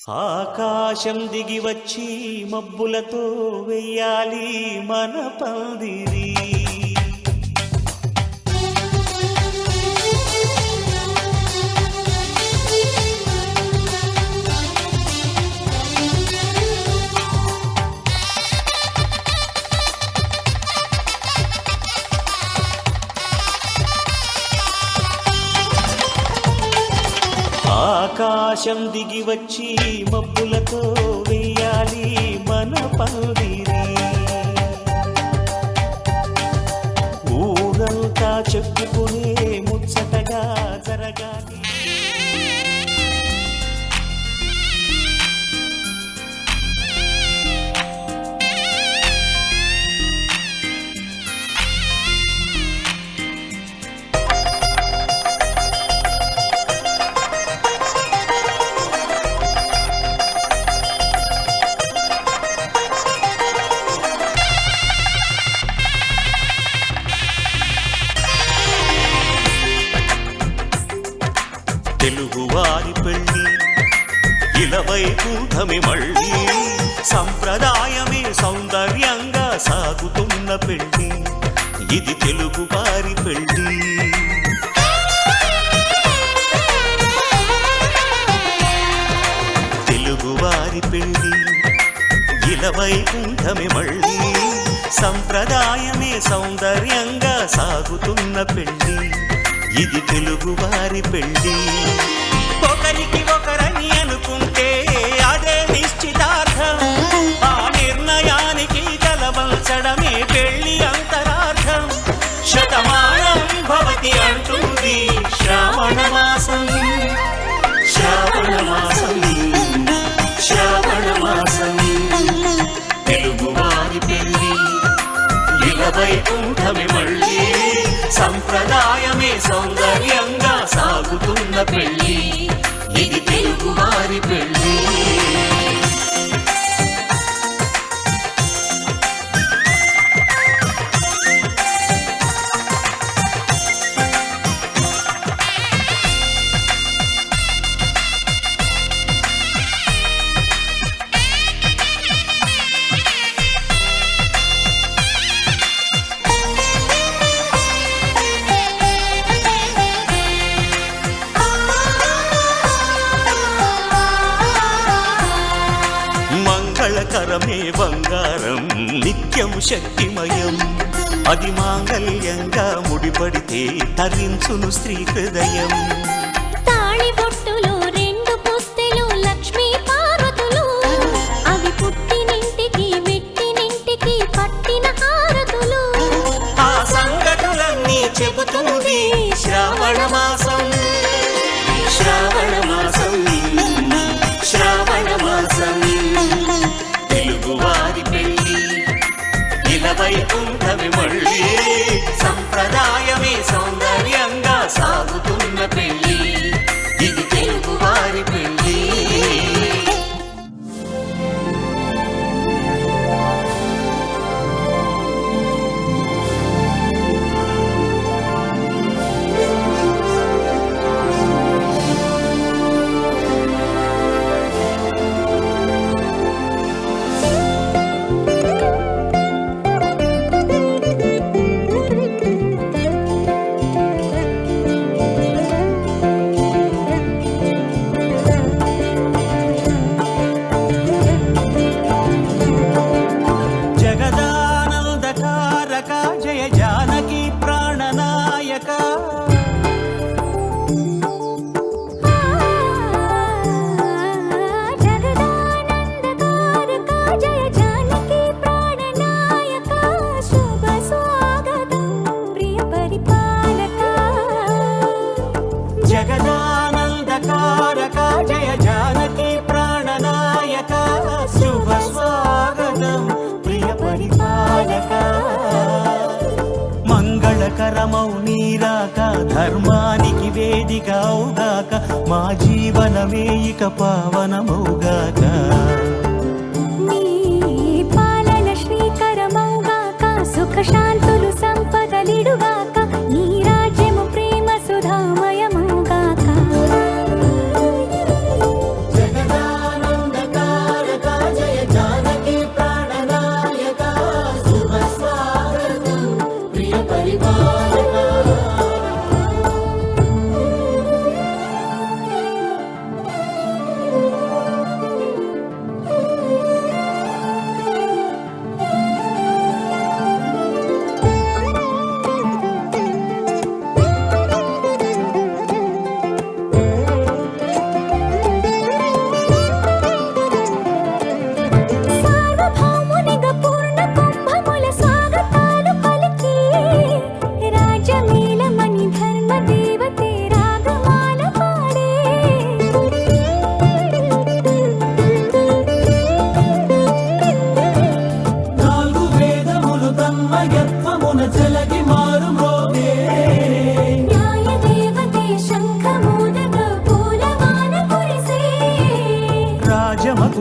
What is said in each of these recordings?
ఆకాశం దిగి వచ్చి మబ్బులతో వెయ్యాలి మన పందిరి. ఆకాశం దిగి వచ్చి మబ్బులతో వెయ్యాలి మన పందిరి. ఊరంతా చెప్పుకునే ముచ్చటగా జరగాలి. తెలుగువారి పెళ్ళి ఇలవై కూటమి మళ్ళీ సంప్రదాయమే సౌందర్యంగా సాగుతున్న పెళ్ళి. ఇది తెలుగువారి పెళ్ళి. తెలుగువారి పెళ్ళి ఇలవై కూటమి మళ్ళీ సంప్రదాయమే సౌందర్యంగా సాగుతున్న పెళ్ళి. ఇది తెలుగువారి పెళ్ళి. ఒకరికి ఒకరని అనుకుంటే అదే నిశ్చితార్థం. ఆ నిర్ణయానికి తలవంచడమే పెళ్ళి అంతరార్థం. శతమానం భవతి అంటుంది శ్రావణ మాసం. శ్రావణ మాసం, శ్రావణ మాసం. తెలుగువారి పెళ్ళి ఇలవై కూటమి మళ్ళీ సంప్రదాయమే సౌందర్యంగా సాగుతున్న పెళ్ళి. ఇది తెలుగువారి పెళ్ళి. మంగళకరమే బంగారం నిత్యం శక్తిమయం. అది మాంగళ్యంగా ముడిపడితే తరించును స్త్రీ హృదయం. తాళిబొట్టులో రెండు పుస్తెలు లక్ష్మీ పార్వతులు. అవి పుట్టినింటికి మెట్టినింటికి పట్టిన హారతులు. ఆ సంగతులన్నీ చెబుతుంది శ్రావణ మాసం. శ్రావణ మాసం, శ్రావణ మాసం. తెలుగువారి పెళ్ళి ఇలవై కూటమి మళ్ళీ సంప్రదాయమే సౌందర్యంగా సాగుతున్న పెళ్ళి. ఇది తెలుగువారి పెళ్ళి. జయ జానకి ప్రాణనాయక. జగదానందకారక జయ జానకి ప్రాణనాయక. శుభ స్వాగతం ప్రియ పరిపాలక. జగదానందకారక జయ జానకి ప్రాణనాయక. శుభ స్వాగతం ప్రియ పరిపాలక. మంగళకరమౌ నీరాక ధర్మానికి వేదిక అవుగాక. మా జీవనమే ఇక పావనమౌగాక. నీ పాలన శ్రీకరమౌగాక. సుఖ శాంతులు సంపదలిడుగాక. నీ రాజ్యము ప్రేమ సుధామయమౌగాక. జగదానంద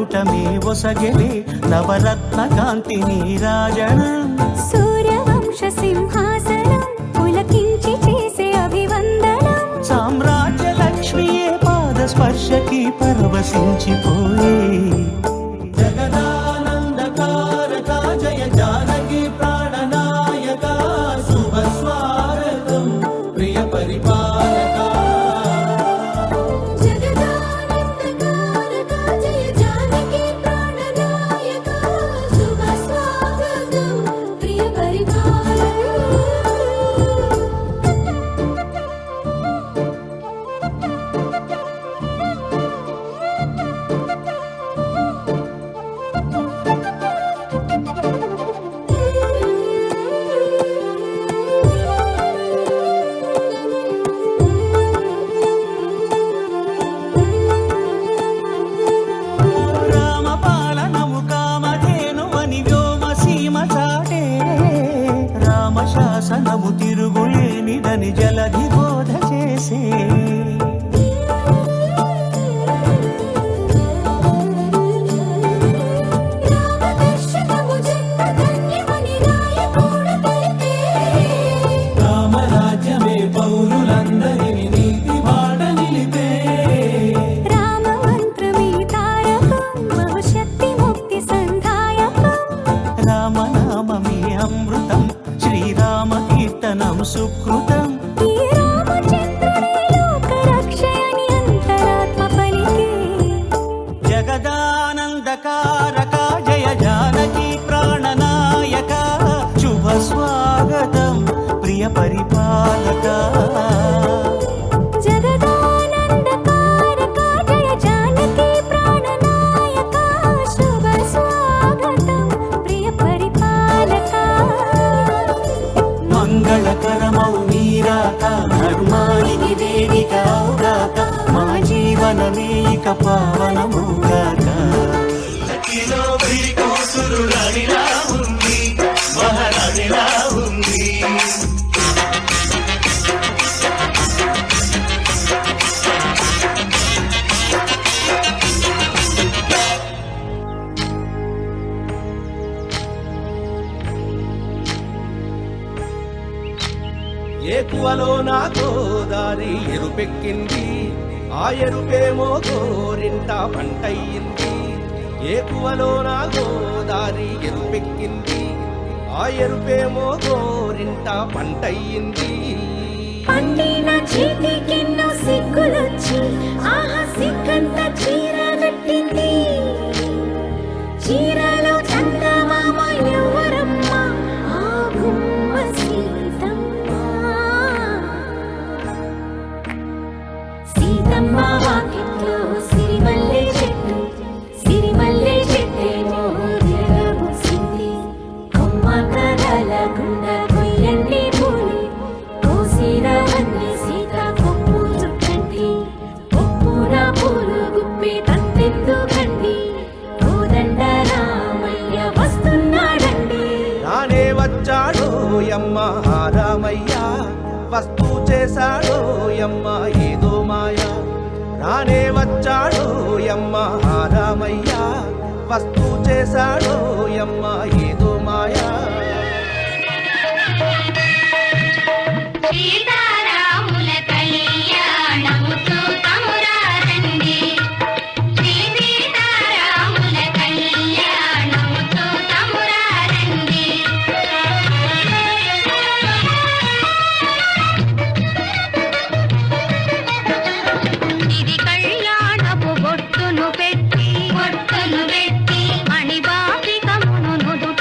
మకుటమే ఒసగెలే నవరత్న కాంతి నీరాజనం సూర్యవంశ సింహాసనం పులకించి చేసే అభివందనం సామ్రాజ్య లక్ష్మియే పాద స్పర్శకి పరవశించిపోయే జగదానందకారక జయ జానకి ప్రాణనాయక శుభ స్వాగతం ప్రియ పరిపాలక జగదానందకారక జయ జానకి ప్రాణనాయక శుభ స్వాగతం ప్రియ రామ పాలనము కామధేనువని వ్యోమ సీమ చాటే రామ శాసనము తిరుగులేనిదని జలధి బోధ చేసే రామదర్శనము జన్మధన్యమని రాయకూడ తెలిపే రామరాజ్యమే పౌరులందరిని నీతి బాట నిలిపే రామ మంత్రమే తారకం మహశక్తి ముక్తి సంధాయకం రామనామమే అమృతం శ్రీరామ కీర్తనం సుకృతం ఈ రామచంద్రుడే లోక రక్షయని అంతరాత్మ పలికే జగదానందకారక జయ జానకి ప్రాణనాయక శుభ స్వాగతం ప్రియ పరిపాలక జగదానందకారక జయ జానకి ప్రాణనాయక శుభ స్వాగతం ప్రియ పరిపాలక మంగళకరమౌ నీరాక ధర్మానికి వేదిక అవుగాక మా జీవనమే ఇక పావనముగాక మహారాణిలా ఉంది ఏకువలో నా గోదారి ఎరుపెక్కింది ఆ ఎరుపేమో గోరింట పంటయ్యింది ఏకువలో నా గోదారి ఎరుపెక్కింది ఆ ఎరుపేమో గోరింట పంటయ్యింది పండిన చేతికెన్నో సిగ్గులొచ్చి ఆహా సిగ్గంత చీర కట్టింది చీరలో చందమామ ఎవరమ్మ ఆ గుమ్మ సీతమ్మ సీతమ్మ వాకిట్లో సిరిమల్లె చెట్టేమో ఎరబూసింది కొమ్మ కదలకుండా కొయ్యండి పూలు కోసిరవన్నీ సీత కొప్పు చుట్టండి కొప్పున పూలు గుప్పి తంతెందుకండి కోదండ రామయ్య వస్తున్నాడండి రానే వచ్చాడో యమ్మ రామయ్య వస్తూ చేశాడో యమ్మ ఏదో మాయ రానే వచ్చాడో యమ్మ రామయ్య వస్తూ చేశాడో యమ్మ ఏదో మాయా సీతారాముల కళ్యాణము చూతమురారండి శ్రీ సీతారాముల కళ్యాణము చూతమురారండి ఇది కళ్యాణపు బొట్టును పెట్టి మణిబాపికమును నుదుట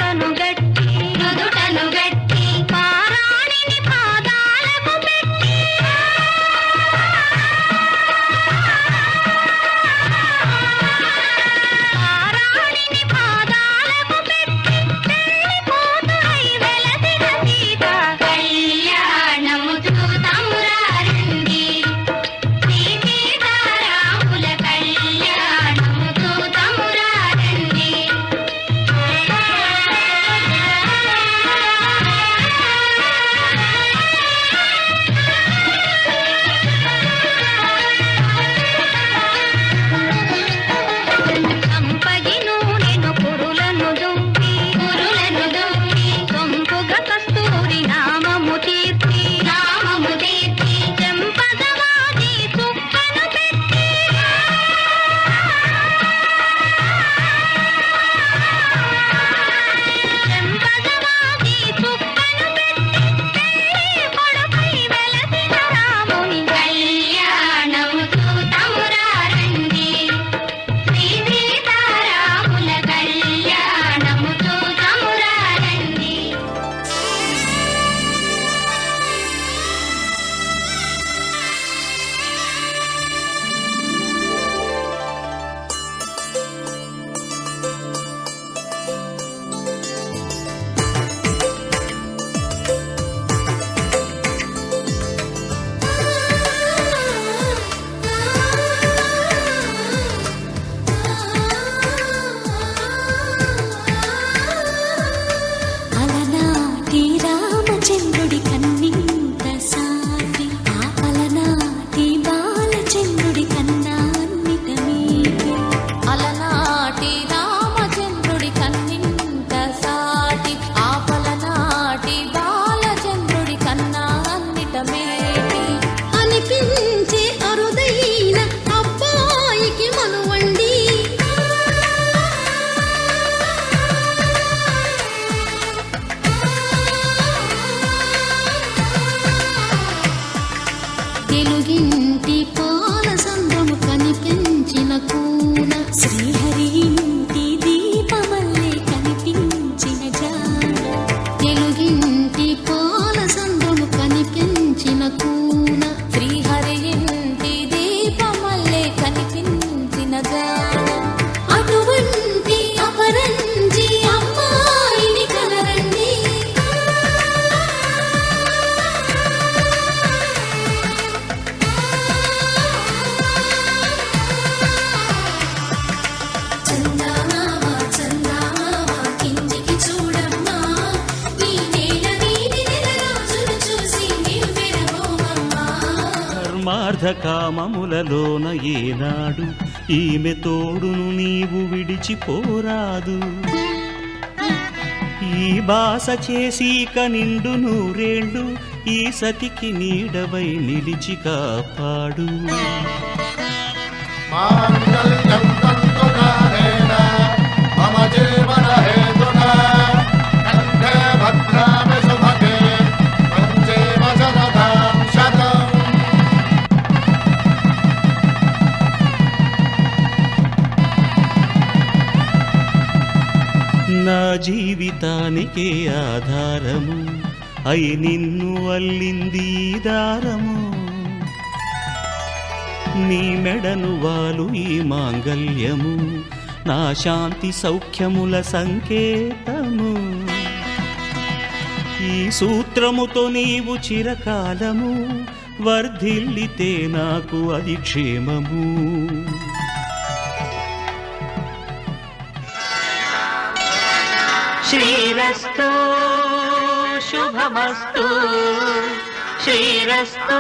గానం అటువంటి అపరంజి అమ్మాయిని కలరండి చందమామ చందమామ కిందికి చూడమ్మా ఈ నేల వీధి నెల రోజులు చూసి నివ్వెరబోమమ్మా ధర్మార్థ కామములలోన ఏనాడు ఈమె తోడును నీవు విడిచిపోరాదు ఈ బాస చేసీక నిండు నూరేళ్ళు ఈ సతికి నీడవై నిలిచి కాపాడు మాంగళ్యం తంతునానేన మమ జీవన హేతునా కంఠే భద్రామి శుభగే పంచేమ శరదాం శతం నా జీవితానికే ఆధారము అయి నిన్ను అల్లింది ఈ దారము నీ మెడను వాలు ఈ మాంగల్యము నా శాంతి సౌఖ్యముల సంకేతము ఈ సూత్రముతో నీవు చిరకాలము వర్ధిల్లితే నాకు అది క్షేమము శ్రీరస్తు శుభమస్తు శ్రీరస్తు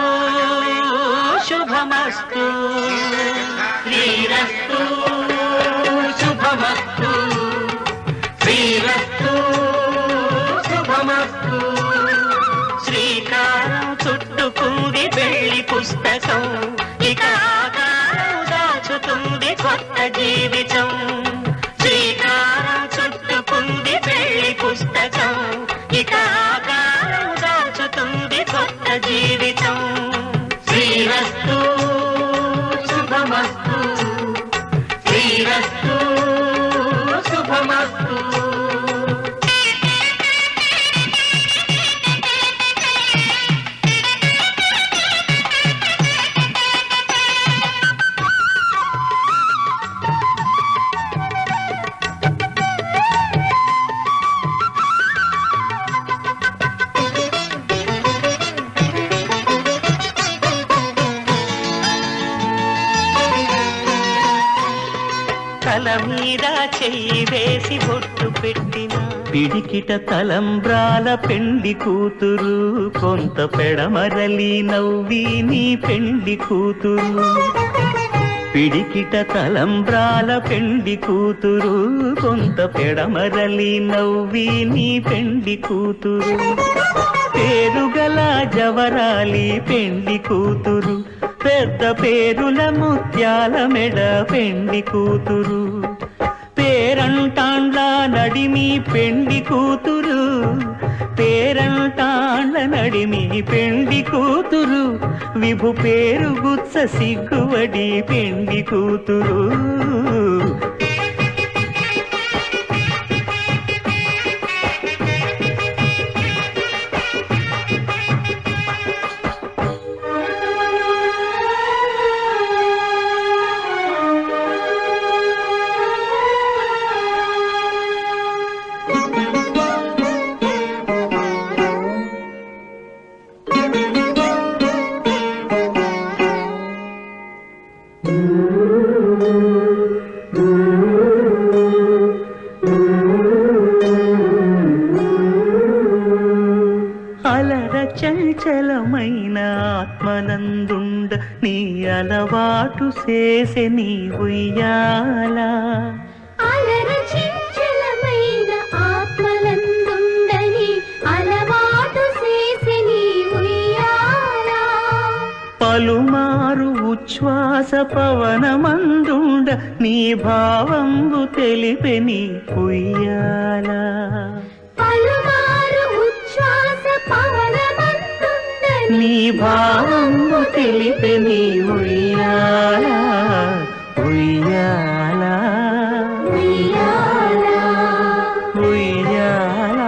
శుభమస్తు శ్రీరస్తు శుభమస్తు శ్రీరస్తు శుభమస్తు శ్రీకారం చుట్టుకుంది పెళ్లి పుస్తకం ఇక ఆకారం దాచుతుంది కొత్త జీవితం శ్రీకారం చుట్టుకుంది పెళ్లి పుస్తకం ఇక ఆకారం దాచుతుంది కొత్త జీవితం శ్రీరస్తు శుభమస్తు శ్రీరస్తు శుభమస్తు తల మీద చెయ్యి వేసి బొట్టు పెట్టిన పిడికిట తలంబ్రాల పెండి కూతురు కొంత పెడమరలి నవ్వి నీ పెండి కూతురు పిడికిట తలంబ్రాల పెండి కూతురు కొంత పెడమరలి నవ్వి నీ పెండి కూతురు పేరుగల జవరాలి పెండి కూతురు పెద్ద పేరుల ముత్యాల మెడ పెండి కూతురు పేరంటాండ్ల నడిమి పెండి కూతురు పేరంటాండ్ల నడిమి పెండి కూతురు విభు పేరు గుత్స సిగ్గువడి పెండి కూతురు అలర చంచలమైన ఆత్మనందుండ నీ అలవాటు చేసే నీ ఉయ్యాల అలర చంచలమైన ఆత్మలందుండని అలవాటు చేసే నీ ఉయ్యాల పలుమారు ఉచ్ఛ్వాస పవనమందుండ నీ భావంబు తెలిపే నీ ఉయ్యాల పలుమారు ఉచ్ఛ్వాస పవనమందుండని నీ భావంబు తెలిపే నీ ఉయ్యాల ఉయ్యాల ఉయ్యాల ఉయ్యాల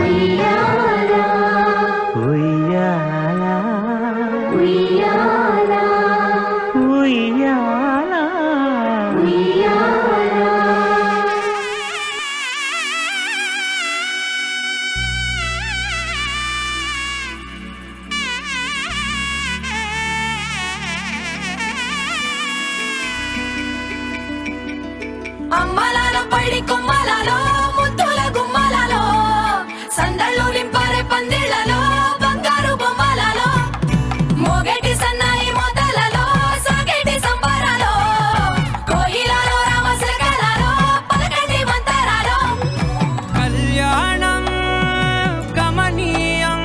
ఉయ్యాల ఉయ్యాల ఉయ్యాల ఉయ్యాల అమ్మలాలో పడి కొమ్మలలో ముద్దుల గుమ్మలలో సందళ్ళు నింపారే పందిళ్లలో బంగారు బొమ్మలలో మోగేటి సన్నాయి మోతలలో సాగేటి సంబరాలో కోయిలలో రామశకలలో పలకటి మంతరాలో కళ్యాణం గమనీయం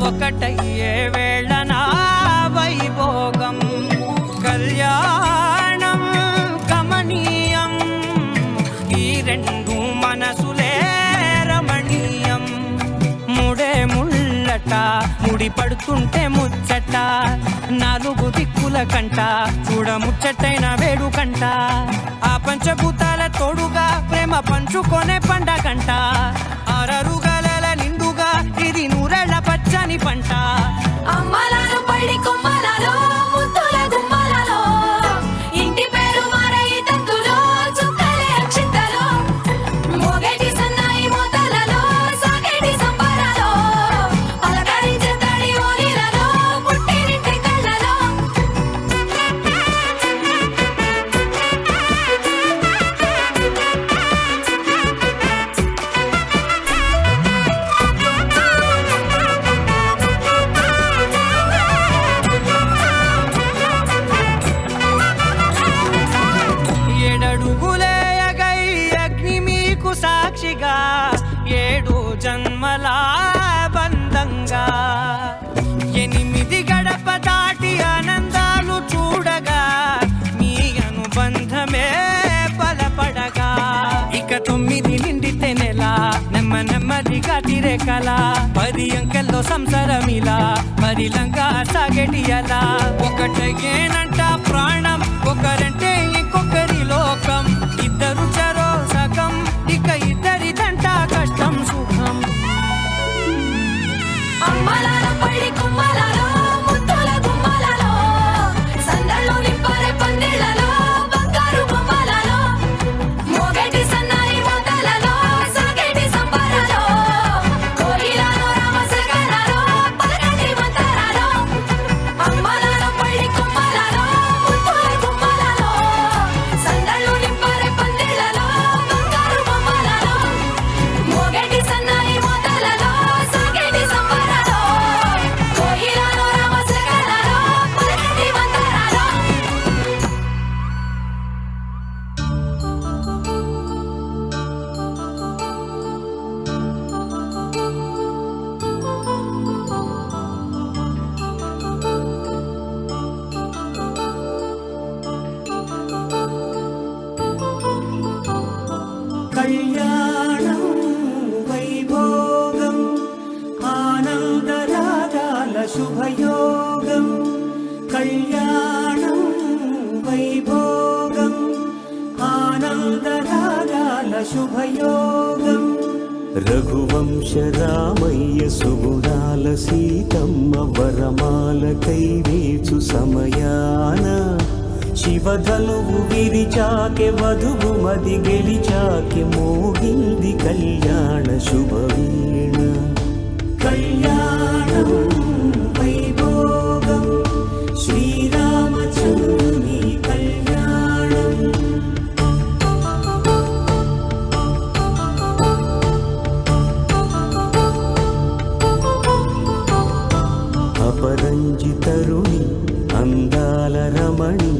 ఒకటయ్యే వేళ నా వైభోగం కళ్యాణం గమనీయం ఈ రెండు మనసులే రమణీయం ముడే ముళ్ళట ముడి పడుతుంటే ముచ్చట నాలుగు దిక్కుల కంట చూడ ముచ్చటైన వేడుకంట ఆ పంచభూతాల తోడుగా ప్రేమ పంచుకొనే పండగంట ఆరరుగల నిండుగా ఇది నూరెళ్ళ పచ్చని పంట అమ్మలాలో పడి కొమ్మలలో ముద్దుల గుమ్మలలో ఇంటి పేరు మారయి తంతులో చుక్కలే అక్షింతలో మోగేటి సన్నాయి మోతలలో సాగేటి సంబరాలో పలకరించే తడి ఓలిలలో పుట్టినింటి కళ్ళలో ఏడడుగులే ఎగై అగ్ని మీకు సాక్షిగా ఏడు జన్మల బంధంగా ఎనిమిది గడప దాటి ఆనందాలు చూడగా మీ అనుబంధమే బలపడగా ఇక 9 నిండితే నెల నెమ్మదిగా తిరేకల 10 అంకెల్లో సంసారమిలా పరిలంగా సాగేటి అలా ఒకటేనంట ప్రాణం ఒకరంటే ఇంకొకరి లోకం ఇద్దరు చరో సగం ఇక ఇద్దరిదంట కష్టం సుఖం అమ్మలాలో పడి కొమ్మలలో ముద్దుల గుమ్మలలో సందళ్ళు నింపారే పందిళ్లలో బంగారు బొమ్మలలో మోగేటి సన్నాయి మోతలలో సాగేటి సంబరాలో కోయిలలో రామశకలలో పలకటి మంతరాలో అమ్మలాలో పడి కొమ్మలలో ముద్దుల గుమ్మలలో సందళ్ళు నింపారే పందిళ్లలో బంగారు బొమ్మలలో మోగేటి సన్నాయి మోతలలో సాగేటి సంబరాలో కోయిలలో రామశకలలో పలకటి మంతరాలో కళ్యాణం వైభోగం ఆనందరాగాల శుభయోగం కళ్యాణం వైభోగం ఆనందరాగాల శుభయోగం రఘువంశ రామయ్య సుగుణాల సీతమ్మ వరమాల కైవేచు సమయాన శివధనువు విరిచాకె వధువు మది గెలిచాకె మోగింది కళ్యాణ శుభవీణ కళ్యాణం వైభోగం శ్రీరామచంద్రుని కళ్యాణం అపరంజితరుణి అందాల రమణి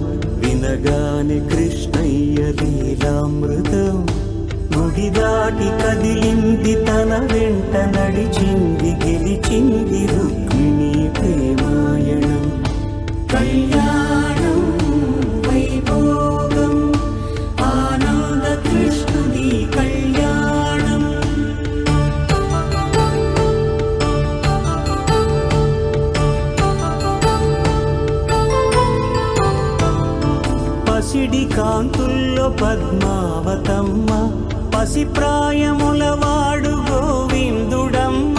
వినగాని కృష్ణయ్య లీలామృతం గుడి దాటి కదిలింది తన వెంట నడిచింది గెలిచింది రుక్మిణి ప్రేమాయణం కళ్యాణం వైభోగం ఆనంద కృష్ణుని కళ్యాణం పసిడి కాంతుల్లో పద్మావతమ్మ పసి ప్రాయముల వాడు గోవిందుడమ్మ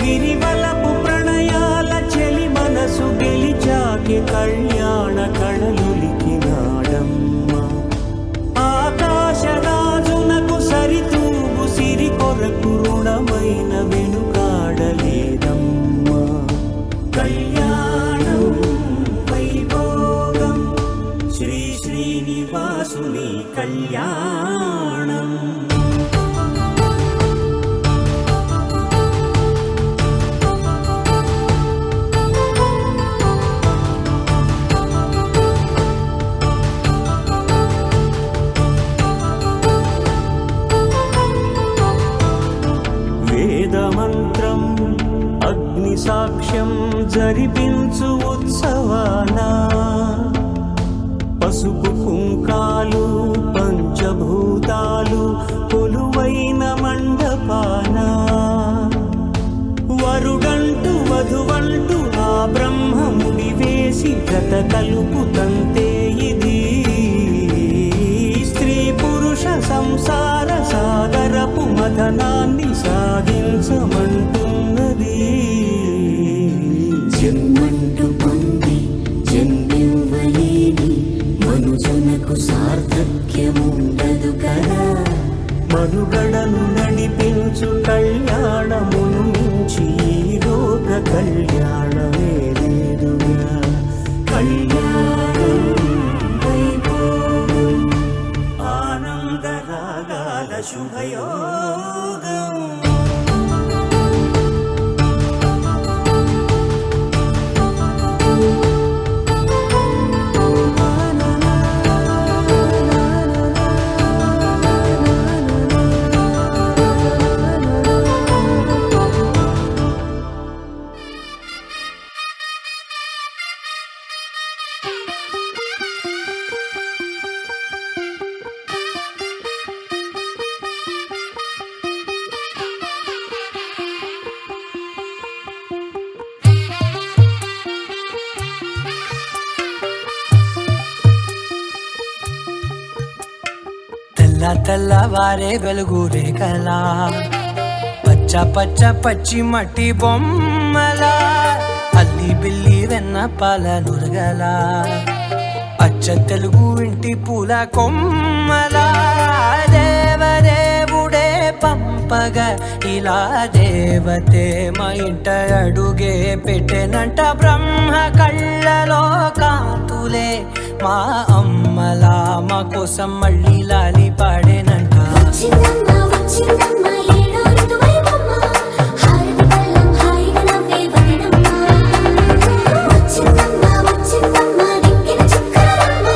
గిరివలపు ప్రణయాల చెలి మనసు గెలిచాకి కళ్యాణ కళలులికినాడమ్మ ఆకాశరాజునకు సరితూగు సిరి కొరకు రుణమైన వెనుకాడలేదమ్మ కళ్యాణం వైభోగం శ్రీ శ్రీ శ్రీనివాసుని కళ్యాణం. వేదమంత్రం అగ్ని సాక్ష్యం జరిపించు ఉత్సవాన పసుపు కుంకాలు పంచభూతాలు కొలువైన మండపాన వరుడంటూ వధువంటూ ఆ బ్రహ్మముడి వేసి గత కలుపుతంతే ఇది స్త్రీ పురుష సంసార సాగరపు మథనాన్ని సాగించమంటున్నది. జన్మంటూ పొంది జన్మివ్వలేని మనుజునకు సార్థక్యముండదు కదా. మనుగడను నడిపించు కళ్యాణమును మించి ఈ లోక కళ్యాణమే లేదుగా. కళ్యాణం వైభోగం ఆనందరాగాల శుభయోగం. తెల్లవారే వెలుగు రేఖలా పచ్చ పచ్చ పచ్చి మట్టి బొమ్మలా అల్లి బిల్లి వెన్న పాల నురగలా అచ్చ తెలుగు ఇంటి పూల కొమ్మలా దేవదేవుడే పంపగా ఇలా దేవతే మా ఇంట అడుగే పెట్టెనంట. బ్రహ్మ కళ్ళలో కాంతులే మా అమ్మలా మా కోసం మళ్ళీ లాలి పాడేనంట. వచ్చిందమ్మ వచ్చిందమ్మ ఏడో ఋతువైవమ్మ హారతి పళ్ళం హాయిగా నవ్వే వదనమ్మ. వచ్చిందమ్మ వచ్చిందమ్మ దిక్కిన చుక్కలమ్మ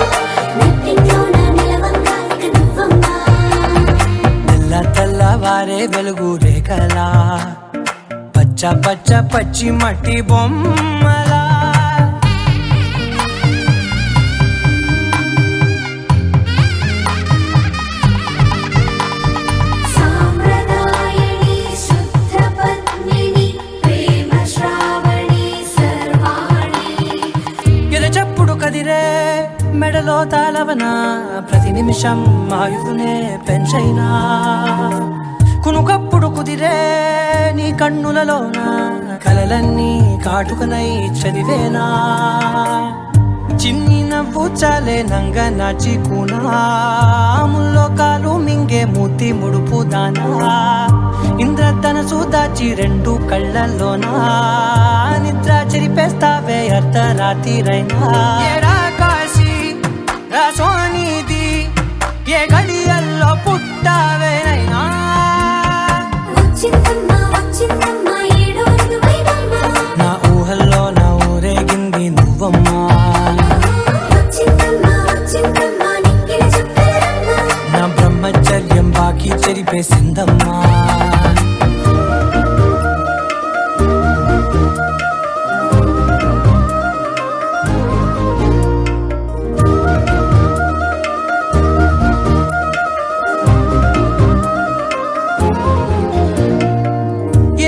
నెట్టింట్లోన నిలవంగా ఇక నువ్వమ్మ. తెల్లవారే వెలుగు రేఖలా పచ్చ పచ్చ పచ్చి మట్టి బొమ్మలా సాంప్రదాయని శుద్ధ పద్మిని ప్రేమ శ్రావణి సర్వాణి. ఎరచప్పుడు కదిరే మెడలో తాళవన ప్రతి నిమిషం ఆయుధునే పెంచైనా కునుకప్పుడు కుదిరే నీ కన్నులలోన కలలన్నీ కాటుకనై చదివేనా. చిన్ని నవ్వు చాలే నంగ నాచి కూనాముల్లో కాలు మింగే మూతి ముడుపు దానా ఇంద్రధనసు దాచి రెండు కళ్ళల్లోనా నిద్ర చెరిపేస్తావే అర్ధరాత్రిరైనా. ఏడా కాశీ రాసోనిది ఏ గడియల్లో పుట్టావేనైనా. వచ్చిందమ్మ వచ్చిందమ్మ ఏడో ఋతువైవమ్మ నా ఊహల్లో నా ఊరేగింది నువ్వమ్మా. వచ్చిందమ్మ వచ్చిందమ్మ నిక్కిన చుక్కలమ్మ. నా బ్రహ్మచర్యం బాకీ చెరిపేసిందమ్మా.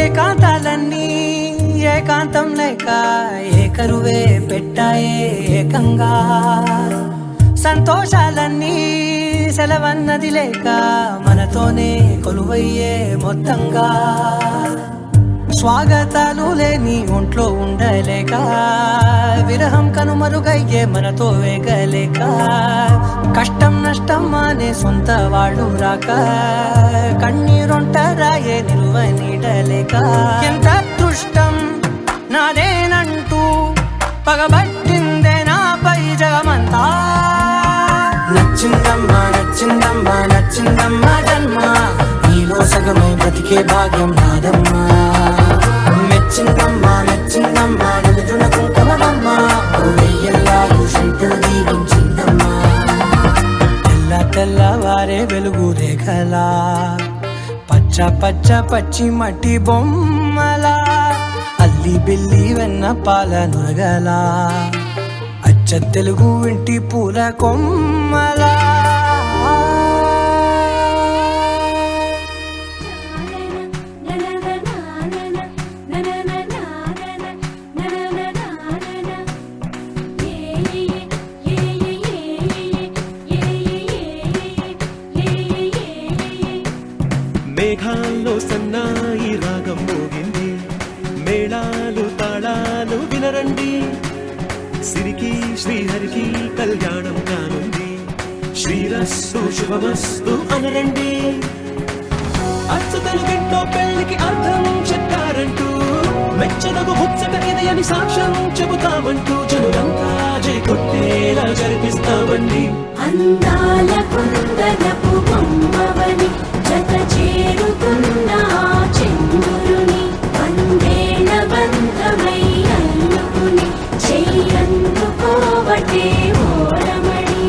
ఏకాంతాలన్నీ ఏకాంతం లేక ఏకరువే పెట్టాయే ఏకంగా. సంతోషాలన్నీ సెలవన్నది లేక మనతోనే కొలువయ్యే మొత్తంగా. స్వాగతాలు లేని ఒంట్లో ఉండలేక విరహం కనుమరుగయ్యే మనతో వేగలేక కష్టం నష్టం అనే సొంత వాళ్ళు రాక కన్నీరొంటరాయే నిలువ నీడలేక. ఎంత అదృష్టం నాదేనంటూ పగబట్టిందే నాపై జగమంతా. నచ్చిందమ్మా నచ్చిందమ్మా నచ్చిందమ్మా జన్మ నీలో సగమై బ్రతికే భాగ్యం నాదమ్మా మెచ్చిందమ్మా మెచ్చిందమ్మా నిలుతున్న కుంకుమమ్మా వెయ్యల్లాగు శంకరు దీవించిందమ్మా తెల్ల తెల్లవారే వెలుగు రేఖలా పచ్చ పచ్చ పచ్చి మట్టి బొమ్మలా అల్లి బిల్లి వెన్న పాల నురగలా అచ్చ తెలుగు ఇంటి పూల కొమ్మలా మేఘాల్లో సన్నాయి రాగం మోగింది మేళాలు తాళాలు వినరండి సిరికి శ్రీహరికి కళ్యాణం కానుంది శ్రీరస్సు శుభమస్తు అనరండి అచ్చు తెలుగింట్లో పెళ్లికి అర్థం చెప్పారంటూ మెచ్చదగు ముచ్చట ఇది అని సాక్ష్యం చెబుతామంటూ జనులంతా జై కొట్టేలా జరిపిస్తామండి అందాల కుందనపు బొమ్మవని జత చేరుకున్న చంద్రుని వందేల బంధమై అల్లుకుని చెయ్యందుకోవటే ఓరమణి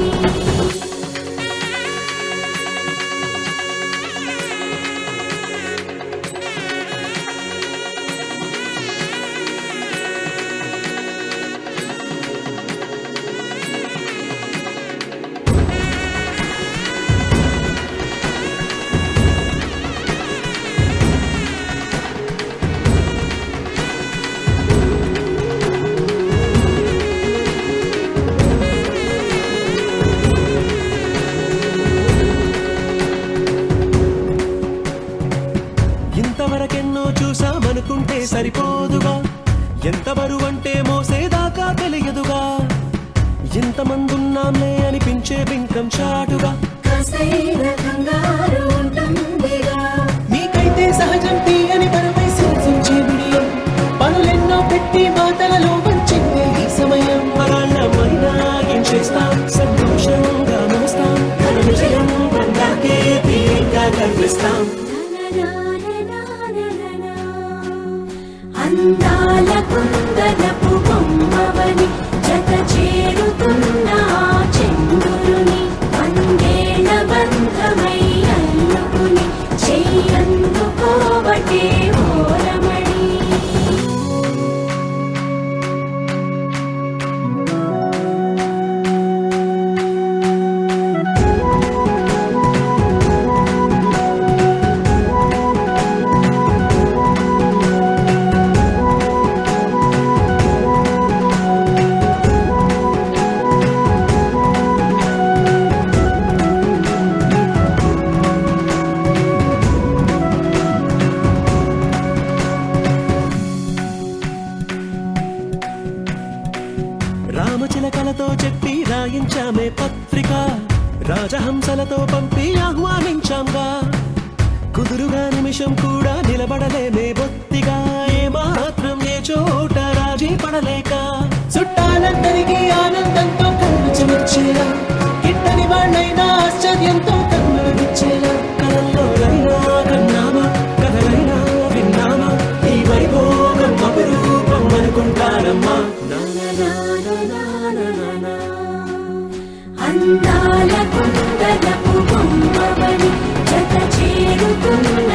ఇంతవరకెన్నో చూసామనుకుంటే సరిపోదుగా ఎంత బరువంటే మోసేదాకా తెలియదుగా ఇంతమందున్నాంలే అనిపించే బింకం చాటుగా కాస్తైన కంగారు ఉంటుందిగా నీకైతే సహజం తీయని బరువై సూచించే విడియం పనులెన్నో పెట్టి మాటలలో వంచిందే ఈ సమయం మరాళ్ళమైనా ఏం చేస్తాం సంతోషంగా మోస్తాం ఘన విజయం బందాకే తీరిగ్గా కనిపిస్తాం అందాల కుందనపు బొమ్మవని జత చేరుకున్న చంద్రుని వందేల బంధమై అల్లుకుని చెయ్యందుకోవటే ఓరమణి రామచిలకలతో చెప్పి రాయించామే పత్రిక రాజహంసలతో పంపి ఆహ్వానించాంగా కుదురుగా నిమిషం కూడా నిలబడలేమే బొత్తిగా ఏ మాత్రం ఏ చోట రాజీ పడలేక చుట్టాలందరికీ ఆనందంతో కళ్ళు చెమర్చేలా గిట్టని వాళ్ళైనా ఆశ్చర్యంతో కన్నులు విచ్చేలా కలల్లోనైనా కన్నామా కథలైనా విన్నామా ఈ వైభోగం అపురూపం అనుకుంటానమ్మా అందాల కుందనపు బొమ్మవని జత చేరుకున్న